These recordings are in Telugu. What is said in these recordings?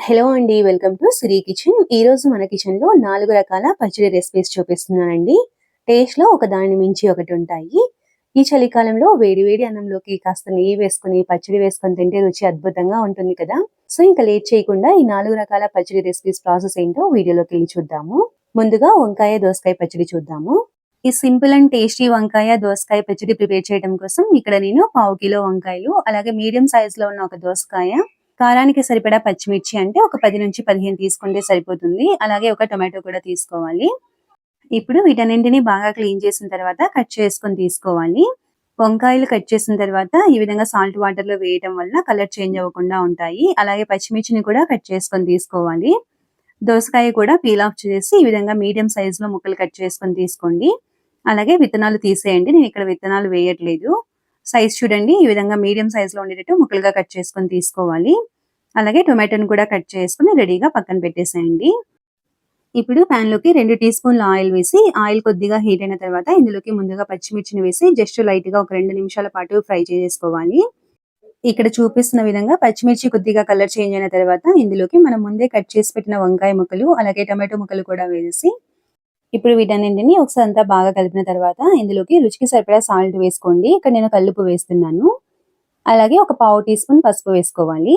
హలో అండి, వెల్కమ్ టు శ్రీ కిచెన్. ఈ రోజు మన కిచెన్ లో 4 రకాల పచ్చడి రెసిపీస్ చూపిస్తున్నానండి. టేస్ట్ లో ఒక దాని మించి ఒకటి ఉంటాయి. ఈ చలికాలంలో వేడి వేడి అన్నంలోకి కాస్త నెయ్యి వేసుకుని పచ్చడి వేసుకొని తింటే రుచి అద్భుతంగా ఉంటుంది కదా. సో ఇంకా లేట్ చేయకుండా ఈ 4 రకాల పచ్చడి రెసిపీస్ ప్రాసెస్ ఏంటో వీడియోలోకి వెళ్ళి చూద్దాము. ముందుగా వంకాయ దోసకాయ పచ్చడి చూద్దాము. ఈ సింపుల్ అండ్ టేస్టీ వంకాయ దోసకాయ పచ్చడి ప్రిపేర్ చేయడం కోసం ఇక్కడ నేను 1/2 కిలో వంకాయలు, అలాగే మీడియం సైజ్ లో ఉన్న ఒక దోసకాయ, కారానికి సరిపడా పచ్చిమిర్చి అంటే ఒక 10 నుంచి 15 తీసుకుంటే సరిపోతుంది. అలాగే ఒక టొమాటో కూడా తీసుకోవాలి. ఇప్పుడు వీటన్నింటినీ బాగా క్లీన్ చేసిన తర్వాత కట్ చేసుకొని తీసుకోవాలి. వంకాయలు కట్ చేసిన తర్వాత ఈ విధంగా సాల్ట్ వాటర్ లో వేయడం వల్ల కలర్ చేంజ్ అవ్వకుండా ఉంటాయి. అలాగే పచ్చిమిర్చిని కూడా కట్ చేసుకొని తీసుకోవాలి. దోసకాయ కూడా పీల్ ఆఫ్ చేసి ఈ విధంగా మీడియం సైజ్ లో ముక్కలు కట్ చేసుకొని తీసుకోండి. అలాగే విత్తనాలు తీసేయండి, నేను ఇక్కడ విత్తనాలు వేయట్లేదు. సైజ్ చూడండి, ఈ విధంగా మీడియం సైజ్ లో ఉండేటట్టు ముక్కలుగా కట్ చేసుకొని తీసుకోవాలి. అలాగే టొమాటోని కూడా కట్ చేసుకుని రెడీగా పక్కన పెట్టేసేయండి. ఇప్పుడు ప్యాన్ లోకి 2 టీ స్పూన్ల ఆయిల్ వేసి, ఆయిల్ కొద్దిగా హీట్ అయిన తర్వాత ఇందులోకి ముందుగా పచ్చిమిర్చిని వేసి జస్ట్ లైట్ గా ఒక 2 నిమిషాల పాటు ఫ్రై చేసుకోవాలి. ఇక్కడ చూపిస్తున్న విధంగా పచ్చిమిర్చి కొద్దిగా కలర్ చేంజ్ అయిన తర్వాత ఇందులోకి మనం ముందే కట్ చేసి పెట్టిన వంకాయ ముక్కలు, అలాగే టొమాటో ముక్కలు కూడా వేసి ఇప్పుడు వీటన్నింటిని ఒకసారి అంతా బాగా కలిపిన తర్వాత ఇందులోకి రుచికి సరిపడా సాల్ట్ వేసుకోండి. ఇక్కడ నేను కల్లుప్పు వేస్తున్నాను. అలాగే ఒక 1/2 టీ స్పూన్ పసుపు వేసుకోవాలి.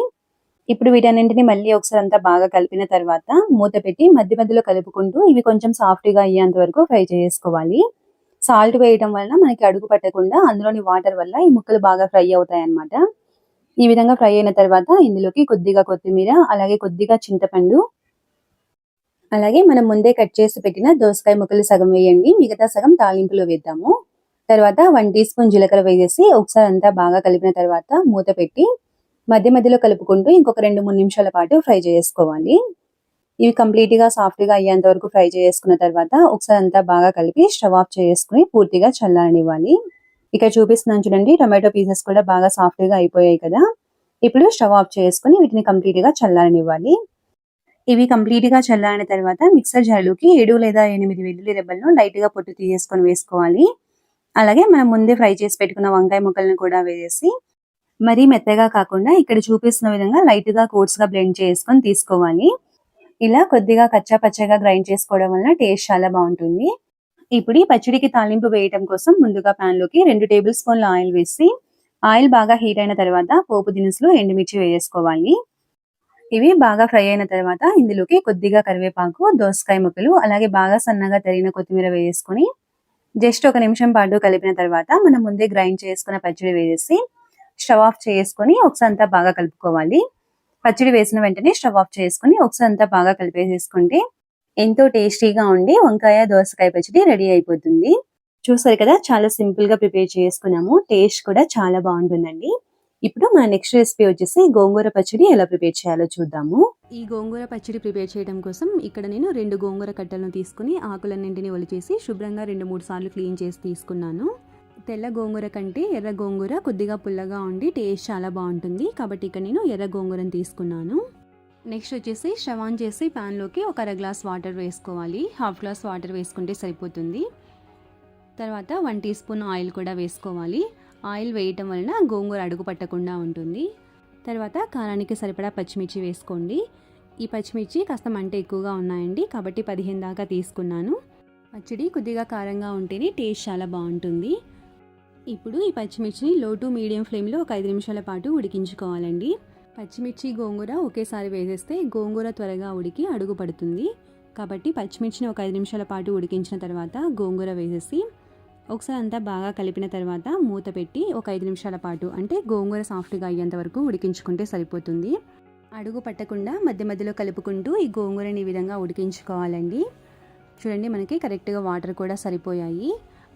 ఇప్పుడు వీటన్నింటిని మళ్ళీ ఒకసారి అంతా బాగా కలిపిన తర్వాత మూత పెట్టి మధ్య మధ్యలో కలుపుకుంటూ ఇవి కొంచెం సాఫ్ట్గా అయ్యేంత వరకు ఫ్రై చేసుకోవాలి. సాల్ట్ వేయడం వల్ల మనకి అడుగు పట్టకుండా అందులోని వాటర్ వల్ల ఈ ముక్కలు బాగా ఫ్రై అవుతాయి అన్నమాట. ఈ విధంగా ఫ్రై అయిన తర్వాత ఇందులోకి కొద్దిగా కొత్తిమీర, అలాగే కొద్దిగా చింతపండు, అలాగే మనం ముందే కట్ చేసి పెట్టిన దోసకాయ ముక్కలు సగం వేయండి, మిగతా సగం తాలింపులో వేద్దాము. తర్వాత 1 టీ స్పూన్ జీలకర్ర వేసేసి ఒకసారి అంతా బాగా కలిపిన తర్వాత మూత పెట్టి మధ్య మధ్యలో కలుపుకుంటూ ఇంకొక 2-3 నిమిషాల పాటు ఫ్రై చేసుకోవాలి. ఇవి కంప్లీట్ గా సాఫ్ట్ గా అయ్యేంత వరకు ఫ్రై చేసుకున్న తర్వాత ఒకసారి అంతా బాగా కలిపి స్టవ్ ఆఫ్ చేసుకుని పూర్తిగా చల్లారనివ్వాలి. ఇక్కడ చూపిస్తున్నాను చూడండి, టొమాటో పీసెస్ కూడా బాగా సాఫ్ట్ గా అయిపోయాయి కదా. ఇప్పుడు స్టవ్ ఆఫ్ చేసుకుని వీటిని కంప్లీట్ గా చల్లారనివ్వాలి. ఇవి కంప్లీట్ గా చల్లారిన తర్వాత మిక్సర్ జార్లోకి 7 లేదా 8 వెల్లుల్లి రెబ్బలను లైట్ గా పొట్టు తీసేసుకొని వేసుకోవాలి. అలాగే మనం ముందే ఫ్రై చేసి పెట్టుకున్న వంకాయ ముక్కలను కూడా వేసి మరీ మెత్తగా కాకుండా ఇక్కడ చూపిస్తున్న విధంగా లైట్ గా కోర్స్ గా బ్లెండ్ చేసుకొని తీసుకోవాలి. ఇలా కొద్దిగా కచ్చా పచ్చగా గ్రైండ్ చేసుకోవడం వల్ల టేస్ట్ చాలా బాగుంటుంది. ఇప్పుడు ఈ పచ్చడికి తాలింపు వేయడం కోసం ముందుగా ప్యాన్ లోకి 2 టేబుల్ స్పూన్ల ఆయిల్ వేసి ఆయిల్ బాగా హీట్ అయిన తర్వాత పోపు దినుసులు, ఎండుమిర్చి వేసుకోవాలి. ఇవి బాగా ఫ్రై అయిన తర్వాత ఇందులోకి కొద్దిగా కరివేపాకు, దోసకాయ ముక్కలు, అలాగే బాగా సన్నగా తరిగిన కొత్తిమీర వేసుకొని జస్ట్ 1 నిమిషం పాటు కలిపిన తర్వాత మనం ముందే గ్రైండ్ చేసుకున్న పచ్చడి వేసి స్టవ్ ఆఫ్ చేసుకొని ఒకసారి అంతా బాగా కలుపుకోవాలి. పచ్చడి వేసిన వెంటనే స్టవ్ ఆఫ్ చేసుకుని ఒకసారి అంతా బాగా కలిపేసేసుకుంటే ఎంతో టేస్టీగా ఉండి వంకాయ దోసకాయ పచ్చడి రెడీ అయిపోతుంది. చూసారు కదా, చాలా సింపుల్ గా ప్రిపేర్ చేసుకున్నాము. టేస్ట్ కూడా చాలా బాగుంటుందండి. ఇప్పుడు మన నెక్స్ట్ రెసిపీ వచ్చేసి గోంగూర పచ్చడి ఎలా ప్రిపేర్ చేయాలో చూద్దాము. ఈ గోంగూర పచ్చడి ప్రిపేర్ చేయడం కోసం ఇక్కడ నేను 2 గోంగూర కట్టలను తీసుకుని ఆకులన్నింటినీ ఒలిచేసి శుభ్రంగా 2-3 సార్లు క్లీన్ చేసి తీసుకున్నాను. తెల్ల గోంగూర కంటే ఎర్ర గోంగూర కొద్దిగా పుల్లగా ఉండి టేస్ట్ చాలా బాగుంటుంది, కాబట్టి ఇక్కడ నేను ఎర్ర గోంగూరను తీసుకున్నాను. నెక్స్ట్ వచ్చేసి స్టవ్ ఆన్ చేసి ప్యాన్లోకి ఒక 1/2 గ్లాస్ వాటర్ వేసుకోవాలి. 1/2 గ్లాస్ వాటర్ వేసుకుంటే సరిపోతుంది. తర్వాత 1 టీ స్పూన్ ఆయిల్ కూడా వేసుకోవాలి. ఆయిల్ వేయటం వలన గోంగూర అడుగు పట్టకుండా ఉంటుంది. తర్వాత కారానికి సరిపడా పచ్చిమిర్చి వేసుకోండి. ఈ పచ్చిమిర్చి కాస్త మంట ఎక్కువగా ఉన్నాయండి, కాబట్టి 15 దాకా తీసుకున్నాను. పచ్చడి కొద్దిగా కారంగా ఉంటేనే టేస్ట్ చాలా బాగుంటుంది. ఇప్పుడు ఈ పచ్చిమిర్చిని లో టు మీడియం ఫ్లేమ్లో ఒక 5 నిమిషాల పాటు ఉడికించుకోవాలండి. పచ్చిమిర్చి గోంగూర ఒకేసారి వేసేస్తే గోంగూర త్వరగా ఉడికి అడుగు పడుతుంది, కాబట్టి పచ్చిమిర్చిని ఒక 5 నిమిషాల పాటు ఉడికించిన తర్వాత గోంగూర వేసేసి ఒకసారి అంతా బాగా కలిపిన తర్వాత మూత పెట్టి ఒక 5 నిమిషాల పాటు అంటే గోంగూర సాఫ్ట్గా అయ్యేంత వరకు ఉడికించుకుంటే సరిపోతుంది. అడుగు పట్టకుండా మధ్య మధ్యలో కలుపుకుంటూ ఈ గోంగూరని ఈ విధంగా ఉడికించుకోవాలండి. చూడండి, మనకి కరెక్ట్గా వాటర్ కూడా సరిపోయాయి.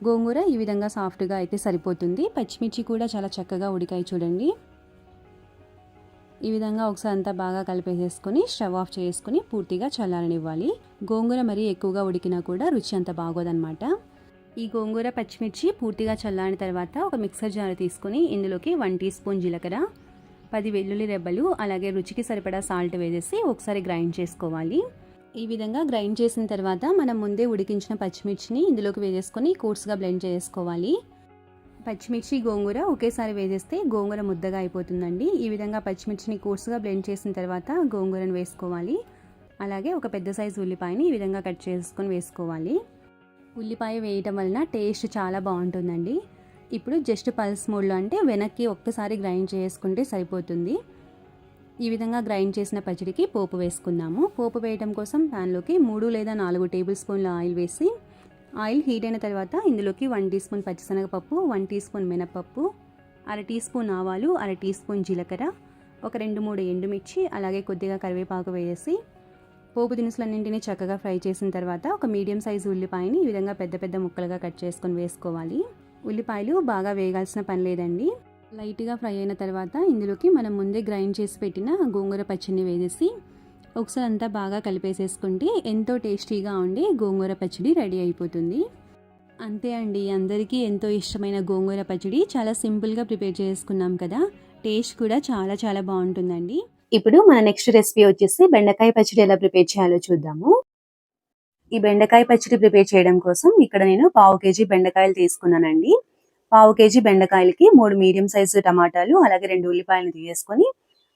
గోంగూర ఈ విధంగా సాఫ్ట్గా అయితే సరిపోతుంది. పచ్చిమిర్చి కూడా చాలా చక్కగా ఉడికాయి చూడండి. ఈ విధంగా ఒకసారి అంతా బాగా కలిపేసేసుకొని స్టవ్ ఆఫ్ చేసుకుని పూర్తిగా చల్లారనివ్వాలి. గోంగూర మరీ ఎక్కువగా ఉడికినా కూడా రుచి అంత బాగోదన్నమాట. ఈ గోంగూర పచ్చిమిర్చి పూర్తిగా చల్లారిన తర్వాత ఒక మిక్సర్ జార్ తీసుకుని ఇందులోకి 1 టీ స్పూన్ జీలకర్ర, 10 వెల్లుల్లి రెబ్బలు, అలాగే రుచికి సరిపడా సాల్ట్ వేసేసి ఒకసారి గ్రైండ్ చేసుకోవాలి. ఈ విధంగా గ్రైండ్ చేసిన తర్వాత మనం ముందే ఉడికించిన పచ్చిమిర్చిని ఇందులోకి వేసేసుకొని కోర్స్గా బ్లెండ్ చేసుకోవాలి. పచ్చిమిర్చి గోంగూర ఒకేసారి వేసేస్తే గోంగూర ముద్దగా అయిపోతుందండి. ఈ విధంగా పచ్చిమిర్చిని కోర్సుగా బ్లెండ్ చేసిన తర్వాత గోంగూరను వేసుకోవాలి. అలాగే ఒక పెద్ద సైజు ఉల్లిపాయని ఈ విధంగా కట్ చేసుకొని వేసుకోవాలి. ఉల్లిపాయ వేయటం వలన టేస్ట్ చాలా బాగుంటుందండి. ఇప్పుడు జస్ట్ పల్స్ మోడ్లో అంటే వెనక్కి ఒక్కసారి గ్రైండ్ చేసుకుంటే సరిపోతుంది. ఈ విధంగా గ్రైండ్ చేసిన పచ్చడికి పోపు వేసుకుందాము. పోపు వేయడం కోసం ప్యాన్లోకి 3 లేదా 4 టేబుల్ స్పూన్ల ఆయిల్ వేసి, ఆయిల్ హీట్ అయిన తర్వాత ఇందులోకి 1 టీ స్పూన్ పచ్చిశనగపప్పు, 1 టీ స్పూన్ మినపప్పు, అర టీ స్పూన్ ఆవాలు, అర టీ స్పూన్ జీలకర్ర, ఒక 2-3 ఎండుమిర్చి, అలాగే కొద్దిగా కరివేపాకు వేసి పోపు దినుసులన్నింటినీ చక్కగా ఫ్రై చేసిన తర్వాత ఒక మీడియం సైజు ఉల్లిపాయని ఈ విధంగా పెద్ద పెద్ద ముక్కలుగా కట్ చేసుకొని వేసుకోవాలి. ఉల్లిపాయలు బాగా వేగాల్సిన పని లేదండి. లైట్గా ఫ్రై అయిన తర్వాత ఇందులోకి మనం ముందే గ్రైండ్ చేసి పెట్టిన గోంగూర పచ్చడిని వేసేసి ఒకసారి అంతా బాగా కలిపేసేసుకుంటే ఎంతో టేస్టీగా ఉండే గోంగూర పచ్చడి రెడీ అయిపోతుంది. అంతే అండి, అందరికీ ఎంతో ఇష్టమైన గోంగూర పచ్చడి చాలా సింపుల్గా ప్రిపేర్ చేసుకున్నాం కదా. టేస్ట్ కూడా చాలా చాలా బాగుంటుందండి. ఇప్పుడు మన నెక్స్ట్ రెసిపీ వచ్చేసి బెండకాయ పచ్చడి ఎలా ప్రిపేర్ చేయాలో చూద్దాము. ఈ బెండకాయ పచ్చడి ప్రిపేర్ చేయడం కోసం ఇక్కడ నేను 1/2 కేజీ బెండకాయలు తీసుకున్నానండి. 1/2 కేజీ బెండకాయలకి 3 మీడియం సైజు టమాటాలు, అలాగే 2 ఉల్లిపాయలను తీసుకొని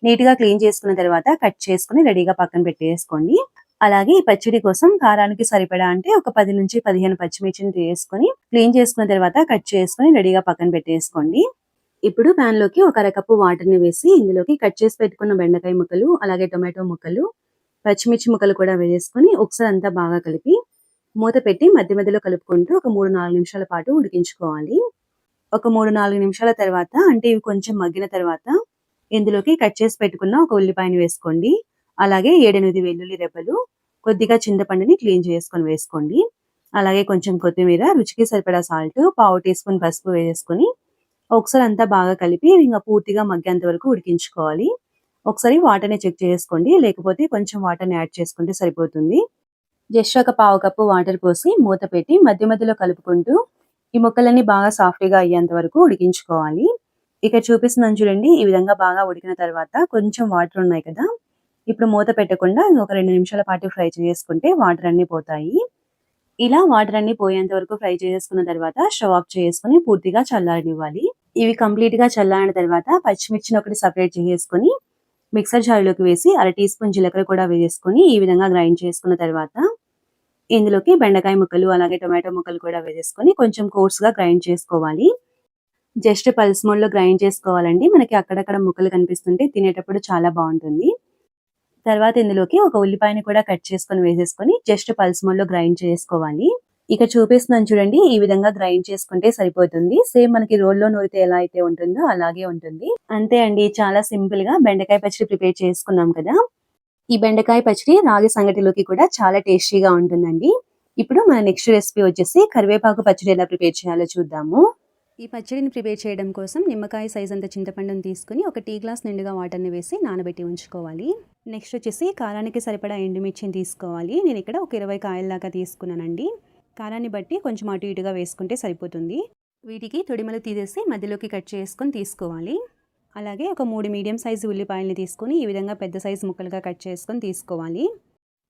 నీట్గా క్లీన్ చేసుకున్న తర్వాత కట్ చేసుకుని రెడీగా పక్కన పెట్టేసుకోండి. అలాగే ఈ పచ్చడి కోసం కారానికి సరిపడా అంటే ఒక 10 నుంచి 15 పచ్చిమిర్చిని తీసుకొని క్లీన్ చేసుకున్న తర్వాత కట్ చేసుకుని రెడీగా పక్కన పెట్టేసుకోండి. ఇప్పుడు ప్యాన్ లోకి ఒక అరకప్పు వాటర్ ని వేసి ఇందులోకి కట్ చేసి పెట్టుకున్న బెండకాయ ముక్కలు, అలాగే టొమాటో ముక్కలు, పచ్చిమిర్చి ముక్కలు కూడా వేసుకొని ఒకసారి అంతా బాగా కలిపి మూత పెట్టి మధ్య మధ్యలో కలుపుకుంటూ ఒక 3-4 నిమిషాల పాటు ఉడికించుకోవాలి. ఒక 3-4 నిమిషాల తర్వాత అంటే ఇవి కొంచెం మగ్గిన తర్వాత ఇందులోకి కట్ చేసి పెట్టుకున్న ఒక ఉల్లిపాయని వేసుకోండి. అలాగే 7-8 వెల్లుల్లి రెబ్బలు, కొద్దిగా చింతపండుని క్లీన్ చేసుకొని వేసుకోండి. అలాగే కొంచెం కొత్తిమీర, రుచికి సరిపడా సాల్ట్, 1/2 టీ స్పూన్ పసుపు వేసుకొని ఒకసారి అంతా బాగా కలిపి ఇంకా పూర్తిగా మగ్గేంత వరకు ఉడికించుకోవాలి. ఒకసారి వాటర్ని చెక్ చేసుకోండి, లేకపోతే కొంచెం వాటర్ని యాడ్ చేసుకుంటే సరిపోతుంది. జస్ట్ ఒక 1/2 కప్పు వాటర్ పోసి మూత పెట్టి మధ్య మధ్యలో కలుపుకుంటూ ఈ ముక్కలన్నీ బాగా సాఫ్ట్గా అయ్యేంత వరకు ఉడికించుకోవాలి. ఇక్కడ చూపిస్తున్నాను చూడండి, ఈ విధంగా బాగా ఉడికిన తర్వాత కొంచెం వాటర్ ఉన్నాయి కదా, ఇప్పుడు మూత పెట్టకుండా ఒక 2 నిమిషాల పాటు ఫ్రై చేసుకుంటే వాటర్ అన్ని పోతాయి. ఇలా వాటర్ అన్ని పోయేంత వరకు ఫ్రై చేసుకున్న తర్వాత స్టవ్ ఆఫ్ చేసుకుని పూర్తిగా చల్లారనివ్వాలి. ఇవి కంప్లీట్ గా చల్లారిన తర్వాత పచ్చిమిర్చిని ఒకటి సపరేట్ చేసుకుని మిక్సర్ జార్లోకి వేసి అర టీ స్పూన్ జీలకర్ర కూడా వేసుకొని ఈ విధంగా గ్రైండ్ చేసుకున్న తర్వాత ఇందులోకి బెండకాయ ముక్కలు, అలాగే టొమాటో ముక్కలు కూడా వేసేసుకొని కొంచెం కోర్స్గా గ్రైండ్ చేసుకోవాలి. జస్ట్ పల్స్ మోడ్లో గ్రైండ్ చేసుకోవాలండి. మనకి అక్కడక్కడ ముక్కలు కనిపిస్తుంటే తినేటప్పుడు చాలా బాగుంటుంది. తర్వాత ఇందులోకి ఒక ఉల్లిపాయని కూడా కట్ చేసుకొని వేసేసుకొని జస్ట్ పల్స్ మోడ్లో గ్రైండ్ చేసుకోవాలి. ఇక చూపిస్తున్నాను చూడండి, ఈ విధంగా గ్రైండ్ చేసుకుంటే సరిపోతుంది. సేమ్ మనకి రోల్లో నూరితే ఎలా అయితే ఉంటుందో అలాగే ఉంటుంది. అంతే అండి, చాలా సింపుల్ గా బెండకాయ పచ్చడి ప్రిపేర్ చేసుకున్నాం కదా. ఈ బెండకాయ పచ్చడి రాగి సంగటిలోకి కూడా చాలా టేస్టీగా ఉంటుందండి. ఇప్పుడు మన నెక్స్ట్ రెసిపీ వచ్చేసి కరివేపాకు పచ్చడి ఎలా ప్రిపేర్ చేయాలో చూద్దాము. ఈ పచ్చడిని ప్రిపేర్ చేయడం కోసం నిమ్మకాయ సైజ్ అంత చింతపండుని తీసుకుని ఒక టీ గ్లాస్ నిండుగా వాటర్ని వేసి నానబెట్టి ఉంచుకోవాలి. నెక్స్ట్ వచ్చేసి కారానికి సరిపడా ఎండుమిర్చిని తీసుకోవాలి. నేను ఇక్కడ ఒక 20 కాయల దాకా తీసుకున్నానండి. కారాన్ని బట్టి కొంచెం అటు ఇటుగా వేసుకుంటే సరిపోతుంది. వీటికి తొడిమలు తీసేసి మధ్యలోకి కట్ చేసుకొని తీసుకోవాలి. అలాగే ఒక 3 మీడియం సైజు ఉల్లిపాయలని తీసుకొని ఈ విధంగా పెద్ద సైజు ముక్కలుగా కట్ చేసుకొని తీసుకోవాలి.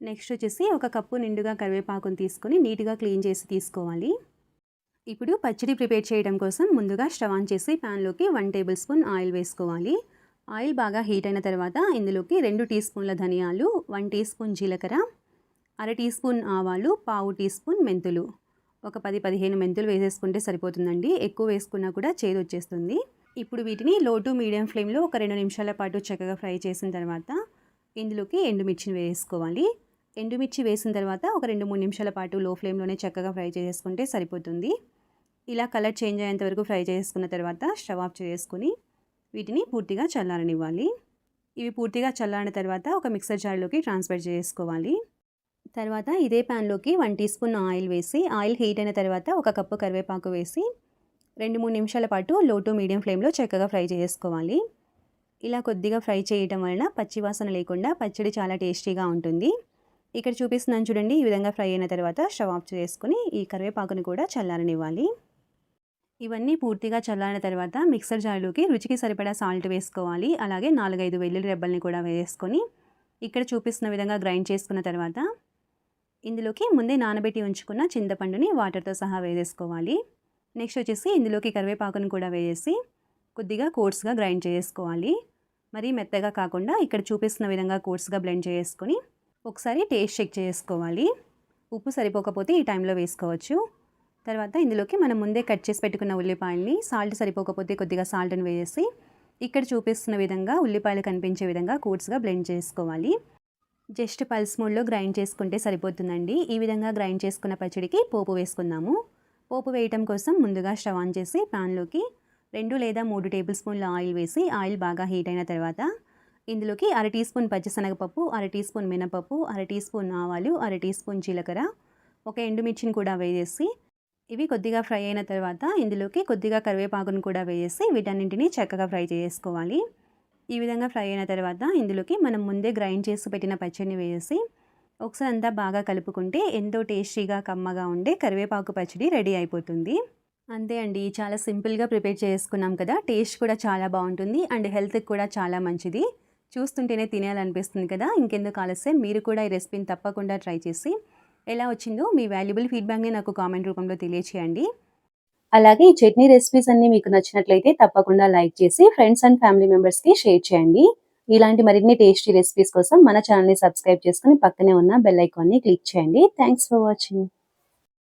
నెక్స్ట్ వచ్చేసి ఒక కప్పు నిండుగా కరివేపాకుని తీసుకొని నీట్గా క్లీన్ చేసి తీసుకోవాలి. ఇప్పుడు పచ్చడి ప్రిపేర్ చేయడం కోసం ముందుగా స్టవ్ ఆన్ చేసి ప్యాన్లోకి 1 టేబుల్ స్పూన్ ఆయిల్ వేసుకోవాలి. ఆయిల్ బాగా హీట్ అయిన తర్వాత ఇందులోకి 2 టీ స్పూన్ల ధనియాలు, 1 టీ స్పూన్ జీలకర్ర, అర టీ స్పూన్ ఆవాలు, 1/2 టీ స్పూన్ మెంతులు, ఒక 10-15 మెంతులు వేసేసుకుంటే సరిపోతుందండి. ఎక్కువ వేసుకున్నా కూడా చేదు వచ్చేస్తుంది. ఇప్పుడు వీటిని లో టు మీడియం ఫ్లేమ్లో ఒక 2 నిమిషాల పాటు చక్కగా ఫ్రై చేసిన తర్వాత ఇందులోకి ఎండుమిర్చిని వేసుకోవాలి. ఎండుమిర్చి వేసిన తర్వాత ఒక 2-3 నిమిషాల పాటు లో ఫ్లేమ్లోనే చక్కగా ఫ్రై చేసుకుంటే సరిపోతుంది. ఇలా కలర్ చేంజ్ అయ్యేంత వరకు ఫ్రై చేసుకున్న తర్వాత స్టవ్ ఆఫ్ చేసుకుని వీటిని పూర్తిగా చల్లారనివ్వాలి. ఇవి పూర్తిగా చల్లారిన తర్వాత ఒక మిక్సర్ జార్లోకి ట్రాన్స్ఫర్ చేసుకోవాలి. తర్వాత ఇదే ప్యాన్లోకి 1 టీ స్పూన్ ఆయిల్ వేసి ఆయిల్ హీట్ అయిన తర్వాత ఒక కప్పు కరివేపాకు వేసి 2-3 నిమిషాల పాటు లో టు మీడియం ఫ్లేమ్లో చక్కగా ఫ్రై చేసుకోవాలి. ఇలా కొద్దిగా ఫ్రై చేయడం వలన పచ్చివాసన లేకుండా పచ్చడి చాలా టేస్టీగా ఉంటుంది. ఇక్కడ చూపిస్తున్నాను చూడండి, ఈ విధంగా ఫ్రై అయిన తర్వాత స్టవ్ ఆఫ్ చేసుకుని ఈ కరివేపాకుని కూడా చల్లారనివ్వాలి. ఇవన్నీ పూర్తిగా చల్లారిన తర్వాత మిక్సర్ జార్లోకి రుచికి సరిపడా సాల్ట్ వేసుకోవాలి. అలాగే 4-5 వెల్లుల్లి రెబ్బల్ని కూడా వేసుకొని ఇక్కడ చూపిస్తున్న విధంగా గ్రైండ్ చేసుకున్న తర్వాత ఇందులోకి ముందే నానబెట్టి ఉంచుకున్న చింతపండుని వాటర్తో సహా వేసేసుకోవాలి. నెక్స్ట్ వచ్చేసి ఇందులోకి కరివేపాకును కూడా వేసి కొద్దిగా కోర్స్గా గ్రైండ్ చేసుకోవాలి. మరీ మెత్తగా కాకుండా ఇక్కడ చూపిస్తున్న విధంగా కోర్స్గా బ్లెండ్ చేసుకొని ఒకసారి టేస్ట్ చెక్ చేసుకోవాలి. ఉప్పు సరిపోకపోతే ఈ టైంలో వేసుకోవచ్చు. తర్వాత ఇందులోకి మనం ముందే కట్ చేసి పెట్టుకున్న ఉల్లిపాయల్ని సాల్ట్ సరిపోకపోతే కొద్దిగా సాల్ట్ని వేసి ఇక్కడ చూపిస్తున్న విధంగా ఉల్లిపాయలు కనిపించే విధంగా కోర్స్గా బ్లెండ్ చేసుకోవాలి. జస్ట్ పల్స్ మోడ్లో గ్రైండ్ చేసుకుంటే సరిపోతుందండి. ఈ విధంగా గ్రైండ్ చేసుకున్న పచ్చడికి పోపు వేసుకుందాము. పోపు వేయటం కోసం ముందుగా స్టవ్ ఆన్ చేసి ప్యాన్లోకి 2 లేదా 3 టేబుల్ స్పూన్ల ఆయిల్ వేసి ఆయిల్ బాగా హీట్ అయిన తర్వాత ఇందులోకి 1/2 టీ స్పూన్ పచ్చిశనగపప్పు, 1/2 టీ స్పూన్ మినపప్పు, 1/2 టీ స్పూన్ ఆవాలు, 1/2 టీ స్పూన్ జీలకర్ర, ఒక ఎండుమిర్చిని కూడా వేసేసి ఇవి కొద్దిగా ఫ్రై అయిన తర్వాత ఇందులోకి కొద్దిగా కరివేపాకును కూడా వేసి వీటన్నింటినీ చక్కగా ఫ్రై చేసుకోవాలి. ఈ విధంగా ఫ్రై అయిన తర్వాత ఇందులోకి మనం ముందే గ్రైండ్ చేసి పెట్టిన పచ్చడిని వేసి ఒకసారి అంతా బాగా కలుపుకుంటే ఎంతో టేస్టీగా కమ్మగా ఉండే కరివేపాకు పచ్చడి రెడీ అయిపోతుంది. అంతే అండి, చాలా సింపుల్గా ప్రిపేర్ చేసుకున్నాం కదా. టేస్ట్ కూడా చాలా బాగుంటుంది అండ్ హెల్త్కి కూడా చాలా మంచిది. చూస్తుంటేనే తినాలనిపిస్తుంది కదా. ఇంకెందుకు ఆలస్యం, మీరు కూడా ఈ రెసిపీని తప్పకుండా ట్రై చేసి ఎలా వచ్చిందో మీ వాల్యుబుల్ ఫీడ్బ్యాక్ని నాకు కామెంట్ రూపంలో తెలియచేయండి. అలాగే ఈ చట్నీ రెసిపీస్ అన్ని మీకు నచ్చినట్లయితే తప్పకుండా లైక్ చేసి ఫ్రెండ్స్ అండ్ ఫ్యామిలీ మెంబర్స్కి షేర్ చేయండి. ఇలాంటి మరిన్ని టేస్టీ రెసిపీస్ కోసం మన ఛానల్ని సబ్స్క్రైబ్ చేసుకుని పక్కనే ఉన్న బెల్ ఐకాన్ని క్లిక్ చేయండి. Thanks for watching.